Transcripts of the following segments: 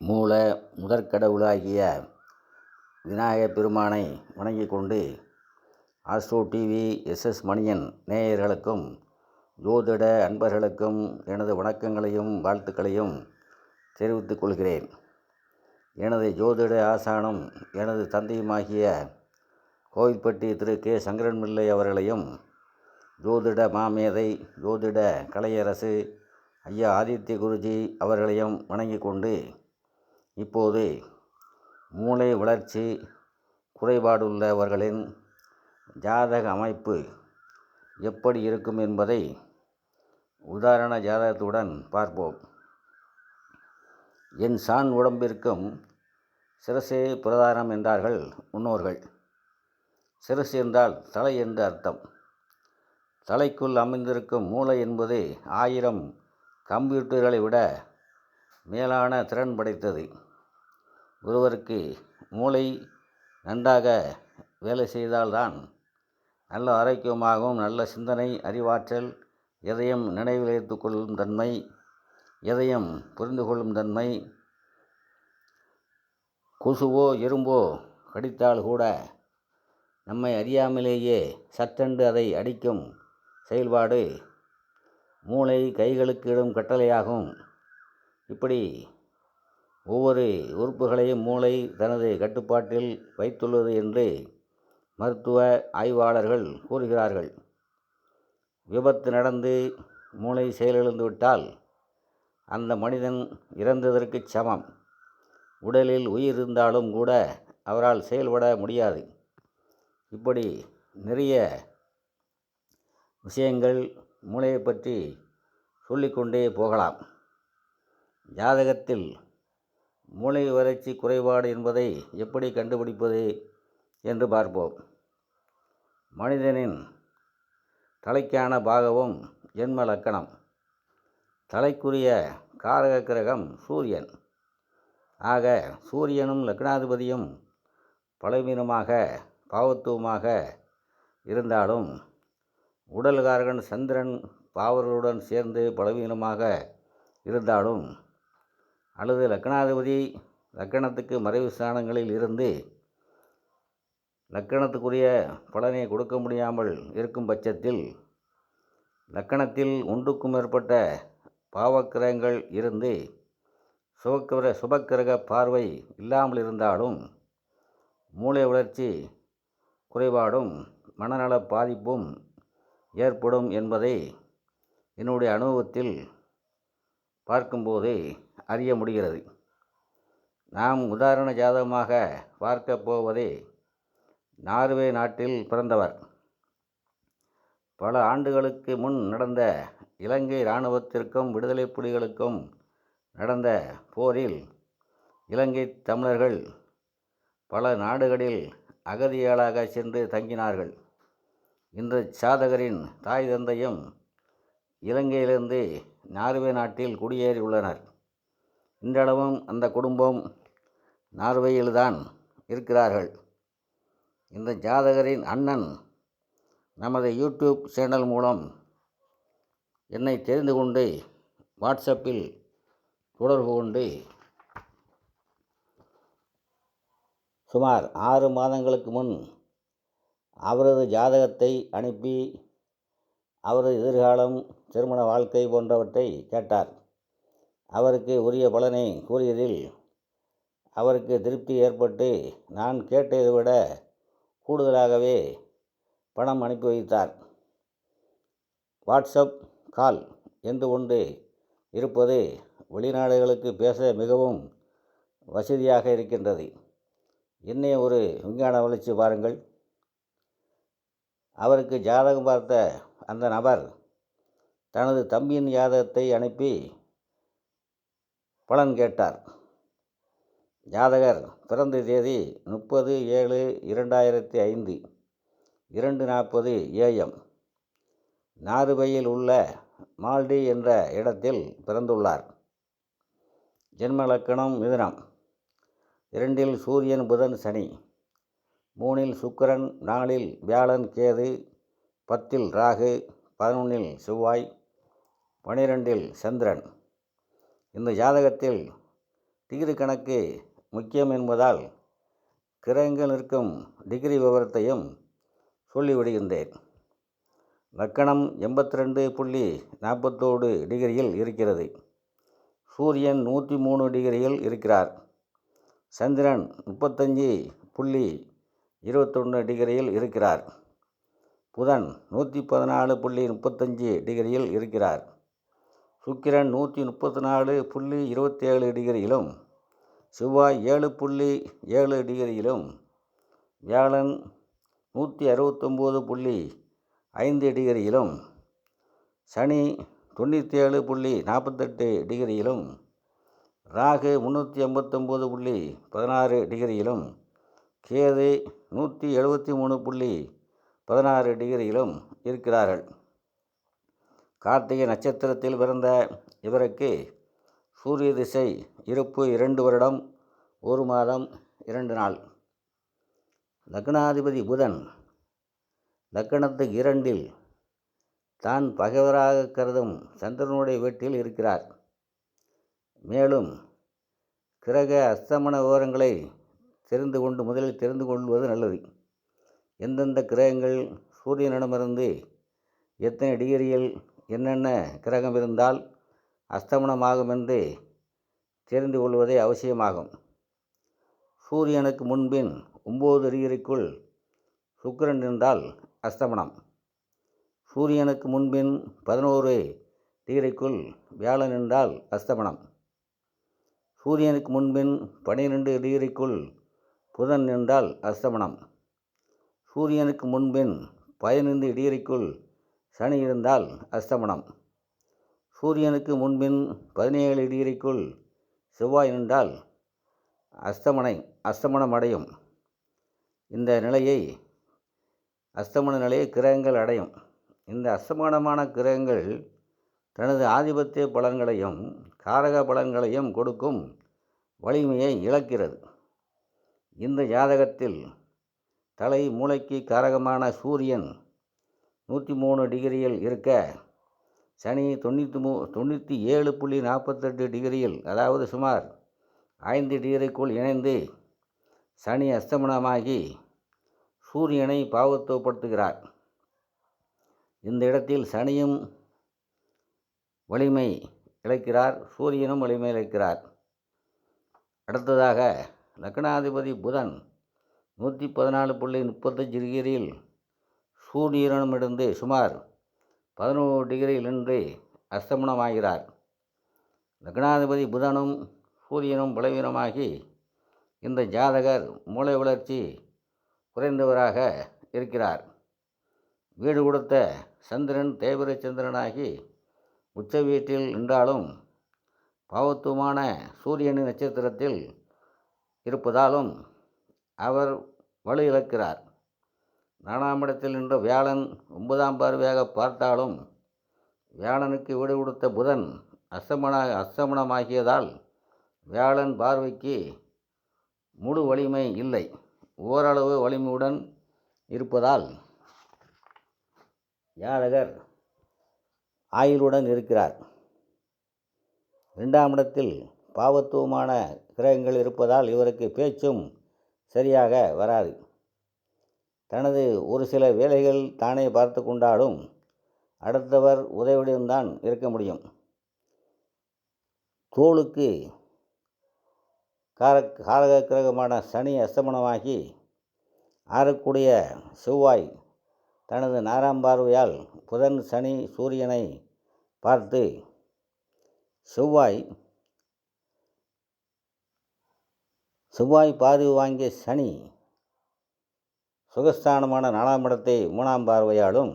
மூல முதற்கடவுளாகிய விநாயகப் பெருமானை வணங்கிக் கொண்டு ஆஸ்ட்ரோ டிவி எஸ்எஸ் மணியன் நேயர்களுக்கும் ஜோதிட அன்பர்களுக்கும் எனது வணக்கங்களையும் வாழ்த்துக்களையும் தெரிவித்துக் கொள்கிறேன். எனது ஜோதிட ஆசானும் எனது தந்தையுமாகிய கோவில்பட்டி திரு கே சங்கரன்பிள்ளை அவர்களையும், ஜோதிட மாமேதை ஜோதிட கலையரசு ஐயா ஆதித்ய குருஜி அவர்களையும் வணங்கிக் கொண்டு இப்போது மூளை வளர்ச்சி குறைபாடுள்ளவர்களின் ஜாதக அமைப்பு எப்படி இருக்கும் என்பதை உதாரண ஜாதகத்துடன் பார்ப்போம். என் சான் உடம்பிற்கும் சிரசே பிரதானம் என்றார்கள் முன்னோர்கள். சிரசு என்றால் தலை என்று அர்த்தம். தலைக்குள் அமைந்திருக்கும் மூளை என்பது 1000 கம்ப்யூட்டர்களை விட மேலான திறன் படைத்தது. ஒருவருக்கு மூளை நன்றாக வேலை செய்தால்தான் நல்ல ஆரோக்கியமாகவும், நல்ல சிந்தனை, அறிவாற்றல், எதையும் நினைவில் வைத்துக் கொள்ளும் தன்மை, எதையும் புரிந்து கொள்ளும் தன்மை, கொசுவோ எறும்போ கடித்தால் கூட நம்மை அறியாமலேயே சட்டென்று அதை அடிக்கும் செயல்பாடு மூளை கைகளுக்கு இடும் கட்டளையாகும். இப்படி ஒவ்வொரு உறுப்புகளையும் மூளை தனது கட்டுப்பாட்டில் வைத்துள்ளது என்று மருத்துவ ஆய்வாளர்கள் கூறுகிறார்கள். விபத்து நடந்து மூளை செயலிழந்துவிட்டால் அந்த மனிதன் இறந்ததற்கு சமம். உடலில் உயிர் இருந்தாலும் கூட அவரால் செயல்பட முடியாது. இப்படி நிறைய விஷயங்கள் மூளையை பற்றி சொல்லிக்கொண்டே போகலாம். ஜாதகத்தில் மூளை வளர்ச்சி குறைபாடு என்பதை எப்படி கண்டுபிடிப்பது என்று பார்ப்போம். மனிதனின் தலைக்கான பாகமும் ஜென்ம லக்கணம். தலைக்குரிய காரக கிரகம் சூரியன். ஆக சூரியனும் லக்னாதிபதியும் பலவீனமாக பாவத்துவமாக இருந்தாலும், உடல்காரகன் சந்திரன் பாவர்களுடன் சேர்ந்து பலவீனமாக இருந்தாலும், அல்லது லக்னாதிபதி லக்கணத்துக்கு மறைவு ஸ்தானங்களில் இருந்து லக்கணத்துக்குரிய பலனை கொடுக்க முடியாமல் இருக்கும் பட்சத்தில், லக்கணத்தில் ஒன்றுக்கும் மேற்பட்ட பாவக்கிரகங்கள் இருந்து சுபக்கிரக பார்வை இல்லாமல் இருந்தாலும் மூளை வளர்ச்சி குறைபாடும் மனநல பாதிப்பும் ஏற்படும் என்பதை என்னுடைய அனுபவத்தில் பார்க்கும்போது அறிய முடிகிறது. நாம் உதாரண ஜாதகமாக பார்க்க போவதே நார்வே நாட்டில் பிறந்தவர். பல ஆண்டுகளுக்கு முன் நடந்த இலங்கை இராணுவத்திற்கும் விடுதலை புலிகளுக்கும் நடந்த போரில் இலங்கை தமிழர்கள் பல நாடுகளில் அகதிகளாக சென்று தங்கினார்கள். இந்த ஜாதகரின் தாய் தந்தையும் இலங்கையிலிருந்து நார்வே நாட்டில் குடியேறியுள்ளனர். இன்றளவும் அந்த குடும்பம் நார்வேயில்தான் இருக்கிறார்கள். இந்த ஜாதகரின் அண்ணன் நமது யூடியூப் சேனல் மூலம் என்னை தெரிந்து கொண்டு வாட்ஸ்அப்பில் தொடர்பு கொண்டு சுமார் 6 மாதங்களுக்கு முன் அவரது ஜாதகத்தை அனுப்பி அவரது எதிர்காலம், திருமண வாழ்க்கை போன்றவற்றை கேட்டார். அவருக்கு உரிய பலனை கூறியதில் அவருக்கு திருப்தி ஏற்பட்டு நான் கேட்டதை விட கூடுதலாகவே பணம் அனுப்பி வைத்தார். வாட்ஸ்அப் கால் என்று ஒன்று இருப்பது வெளிநாடுகளுக்கு பேச மிகவும் வசதியாக இருக்கின்றது. என்னே ஒரு விஞ்ஞான வளர்ச்சி பாருங்கள். அவருக்கு ஜாதகம் பார்த்த அந்த நபர் தனது தம்பியின் ஜாதகத்தை அனுப்பி பலன் கேட்டார். ஜாதகர் பிறந்த தேதி 30/7/2005 2:40 AM நார்வேயில் உள்ள மால்டி என்ற இடத்தில் பிறந்துள்ளார். ஜென்ம லக்கணம் மிதுனம். 2இல் சூரியன் புதன் சனி, 3இல் சுக்கிரன், 4இல் வியாழன் கேது, 10இல் ராகு, 11இல் செவ்வாய், 12இல் சந்திரன். இந்த ஜாதகத்தில் டிகிரி கணக்கு முக்கியம் என்பதால் கிரகங்கள் இருக்கும் டிகிரி விவரத்தையும் சொல்லிவிடுகின்றேன். லக்கணம் 82.41 டிகிரியில் இருக்கிறது. சூரியன் 103 டிகிரியில் இருக்கிறார். சந்திரன் 35.21 டிகிரியில் இருக்கிறார். புதன் 114.35 டிகிரியில் இருக்கிறார். சுக்கிரன் 134.27 டிகிரியிலும், செவ்வாய் 7.7 டிகிரியிலும், வியாழன் 169.5 டிகிரியிலும், சனி 97.48 டிகிரியிலும், ராகு 389.16 டிகிரியிலும், கேது 173.16 டிகிரியிலும் இருக்கிறார்கள். கார்த்திகை நட்சத்திரத்தில் பிறந்த இவருக்கு சூரிய திசை இருப்பு 2 வருடம் 1 மாதம் 2 நாள். லக்னாதிபதி புதன் லக்கணத்துக்கு 2இல் தான் பகைவராக கருதும் சந்திரனுடைய வீட்டில் இருக்கிறார். மேலும் கிரக அஸ்தமன விவரங்களை முதலில் தெரிந்து கொள்வது நல்லது. எந்தெந்த கிரகங்கள் சூரியனிடமிருந்து எத்தனை டிகிரியில் என்னென்ன கிரகம் இருந்தால் அஸ்தமனமாகும் என்று தெரிந்து கொள்வதே அவசியமாகும். சூரியனுக்கு முன்பின் 9 டிகிரிக்குள் சுக்கிரன் இருந்தால் அஸ்தமனம். சூரியனுக்கு முன்பின் 11 டிகிரிக்குள் வியாழன் இருந்தால் அஸ்தமனம். சூரியனுக்கு முன்பின் 12 டிகிரிக்குள் புதன் இருந்தால் அஸ்தமனம். சூரியனுக்கு முன்பின் 15 டிகிரிக்குள் சனி இருந்தால் அஸ்தமனம். சூரியனுக்கு முன்பின் 17 டிகிரிக்குள் செவ்வாய் இருந்தால் அஸ்தமனம் அடையும். இந்த நிலையை அஸ்தமன நிலையை கிரகங்கள் அடையும். இந்த அஸ்தமனமான கிரகங்கள் தனது ஆதிபத்திய பலன்களையும் காரக பலன்களையும் கொடுக்கும் வலிமையை இழக்கிறது. இந்த ஜாதகத்தில் தலை மூளைக்கு காரகமான சூரியன் 103 டிகிரியில் இருக்க, சனி 97.48 டிகிரியில், அதாவது சுமார் 5 டிகிரிக்குள் இணைந்து சனி அஸ்தமனமாகி சூரியனை பாவத்துவப்படுத்துகிறார். இந்த இடத்தில் சனியும் வலிமை இழக்கிறார், சூரியனும் வலிமை இழக்கிறார். அடுத்ததாக லக்னாதிபதி புதன் 114.35 டிகிரியில் சூரியனிடமிருந்து சுமார் 11 டிகிரியில் நின்று அஸ்தமனமாகிறார். லக்னாதிபதி புதனும் சூரியனும் பலவீனமாகி இந்த ஜாதகர் மூளை வளர்ச்சி குறைந்தவராக இருக்கிறார். வீடு கொடுத்த சந்திரன் தேய்பிறை சந்திரனாகி உச்ச வீட்டில் நின்றாலும் பாவத்துவமான சூரியனின் நட்சத்திரத்தில் இருப்பதாலும் அவர் வலு இழக்கிறார். 4ஆம் இடத்தில் நின்ற வியாழன் 9ஆம் பார்வையாக பார்த்தாலும் வியாழனுக்கு வீடு கொடுத்த புதன் அஸ்தமனமாகியதால் வியாழன் பார்வைக்கு முழு வலிமை இல்லை, ஓரளவு வலிமையுடன் இருப்பதால் ஜாதகர் ஆயுளுடன் இருக்கிறார். 2ஆம் இடத்தில் பாவத்துவமான கிரகங்கள் இருப்பதால் இவருக்கு பேச்சும் சரியாக வராது. தனது ஒரு சில வேலைகள் தானே பார்த்து கொண்டாலும் அடுத்தவர் உதவியுடன் தான் இருக்க முடியும். தோளுக்கு காரக கிரகமான சனி அஸ்தமனமாகி ஆறக்கூடிய செவ்வாய் தனது 4ஆம் பார்வையால் புதன் சனி சூரியனை பார்த்து செவ்வாய் பார்வை வாங்கிய சனி சுகஸ்தானமான 4ஆம் இடத்தை 3ஆம் பார்வையாலும்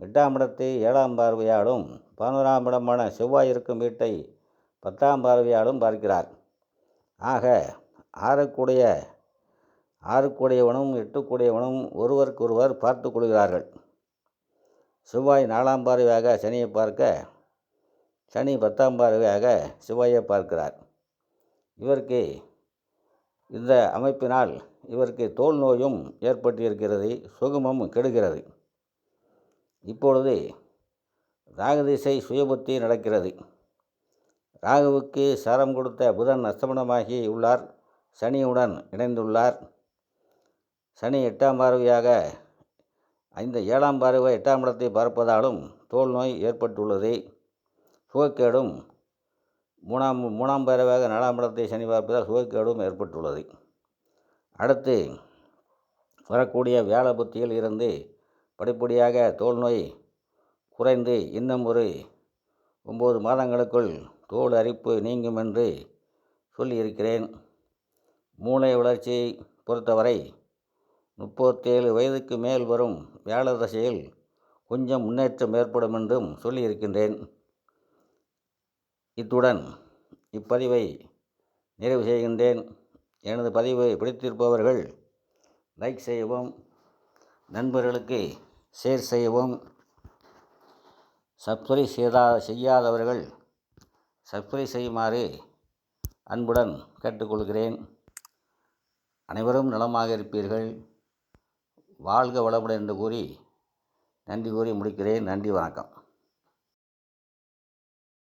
8ஆம் இடத்தை 7ஆம் பார்வையாலும் 11ஆம் இடமான செவ்வாய் இருக்கும் வீட்டை 10ஆம் பார்வையாலும் பார்க்கிறார். ஆக ஆறுக்குடையவனும் 8 ஒருவருக்கொருவர் பார்த்து கொள்கிறார்கள். செவ்வாய் 4ஆம் பார்வையாக சனியை பார்க்க, சனி 10ஆம் பார்வையாக செவ்வாயை பார்க்கிறார். இவருக்கு இந்த அமைப்பினால் இவருக்கு தோல் நோயும் ஏற்பட்டிருக்கிறது, சுகமும் கெடுகிறது. இப்பொழுது ராகு திசை சுயபுத்தி நடக்கிறது. ராகுவுக்கு சாரம் கொடுத்த புதன் அஸ்தமனமாகி உள்ளார். சனியுடன் இணைந்துள்ளார். சனி 8ஆம் பார்வையாக 7ஆம் பார்வை 8ஆம் இடத்தை பார்ப்பதாலும் தோல் நோய் ஏற்பட்டுள்ளது. சுகக்கேடும் மூணாம் பார்வையாக 4ஆம் இடத்தை சனி பார்ப்பதால் சுகக்கேடும் ஏற்பட்டுள்ளது. அடுத்து வரக்கூடிய வியாழ புத்தியில் இருந்து படிப்படியாக தோல் நோய் குறைந்து இன்னும் ஒரு 9 மாதங்களுக்குள் தோல் அரிப்பு நீங்கும் என்று சொல்லியிருக்கிறேன். மூளை வளர்ச்சியை பொறுத்தவரை 37 வயதுக்கு மேல் வரும் வியாழ தசையில் கொஞ்சம் முன்னேற்றம் ஏற்படும் என்றும் சொல்லியிருக்கின்றேன். இத்துடன் இப்பதிவை நிறைவு செய்கின்றேன். எனது பதிவை பிடித்திருப்பவர்கள் லைக் செய்யவும், நண்பர்களுக்கு ஷேர் செய்யவும், சப்ஸ்கிரைப் செய்யாதவர்கள் சப்ஸ்கிரைப் செய்யுமாறு அன்புடன் கேட்டுக்கொள்கிறேன். அனைவரும் நலமாக இருப்பீர்கள். வாழ்க வளமுடன் என்று கூறி நன்றி கூறி முடிக்கிறேன். நன்றி, வணக்கம்.